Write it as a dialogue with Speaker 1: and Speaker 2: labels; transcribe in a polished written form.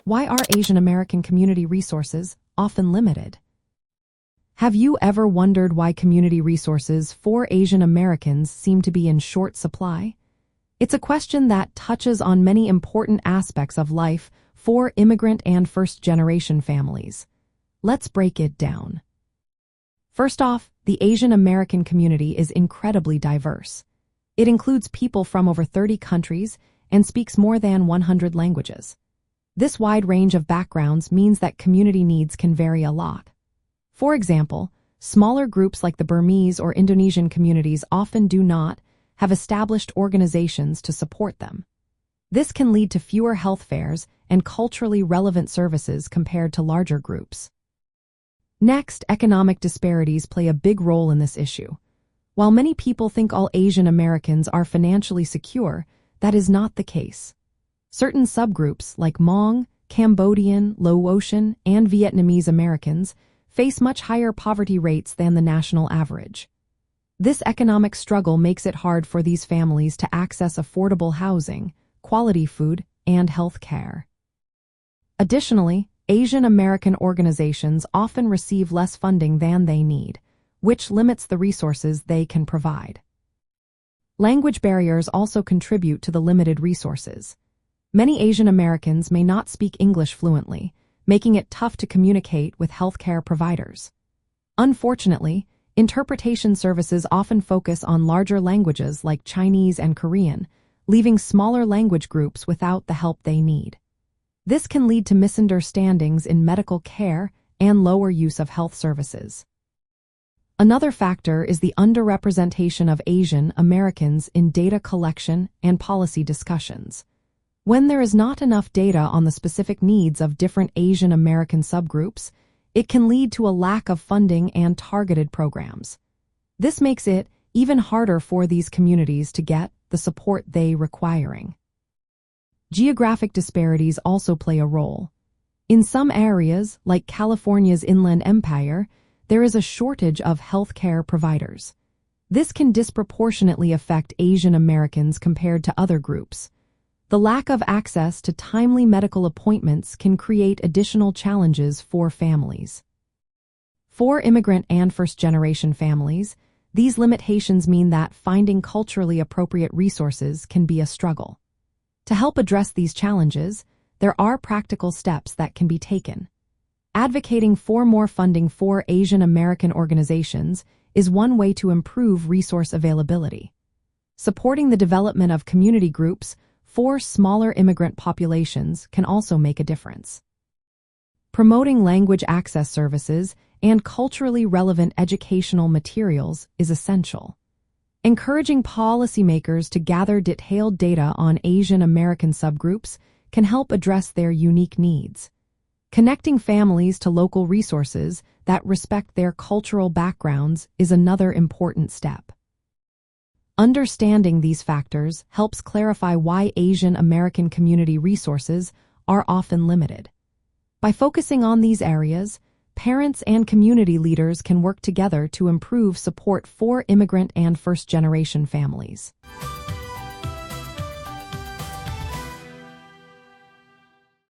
Speaker 1: Why are Asian American community resources often limited? Have you ever wondered why community resources for Asian Americans seem to be in short supply? It's a question that touches on many important aspects of life for immigrant and first-generation families. Let's break it down. First off, the Asian American community is incredibly diverse. It includes people from over 30 countries and speaks more than 100 languages. This wide range of backgrounds means that community needs can vary a lot. For example, smaller groups like the Burmese or Indonesian communities often do not have established organizations to support them. This can lead to fewer health fairs and culturally relevant services compared to larger groups. Next, economic disparities play a big role in this issue. While many people think all Asian Americans are financially secure, that is not the case. Certain subgroups like Hmong, Cambodian, Laotian, and Vietnamese Americans face much higher poverty rates than the national average. This economic struggle makes it hard for these families to access affordable housing, quality food, and health care. Additionally, Asian American organizations often receive less funding than they need, which limits the resources they can provide. Language barriers also contribute to the limited resources. Many Asian Americans may not speak English fluently, making it tough to communicate with healthcare providers. Unfortunately, interpretation services often focus on larger languages like Chinese and Korean, leaving smaller language groups without the help they need. This can lead to misunderstandings in medical care and lower use of health services. Another factor is the underrepresentation of Asian Americans in data collection and policy discussions. When there is not enough data on the specific needs of different Asian American subgroups, it can lead to a lack of funding and targeted programs. This makes it even harder for these communities to get the support they requiring. Geographic disparities also play a role. In some areas, like California's Inland Empire, there is a shortage of healthcare providers. This can disproportionately affect Asian Americans compared to other groups. The lack of access to timely medical appointments can create additional challenges for families. For immigrant and first-generation families, these limitations mean that finding culturally appropriate resources can be a struggle. To help address these challenges, there are practical steps that can be taken. Advocating for more funding for Asian American organizations is one way to improve resource availability. Supporting the development of community groups for smaller immigrant populations can also make a difference. Promoting language access services and culturally relevant educational materials is essential. Encouraging policymakers to gather detailed data on Asian American subgroups can help address their unique needs. Connecting families to local resources that respect their cultural backgrounds is another important step. Understanding these factors helps clarify why Asian American community resources are often limited. By focusing on these areas, parents and community leaders can work together to improve support for immigrant and first-generation families.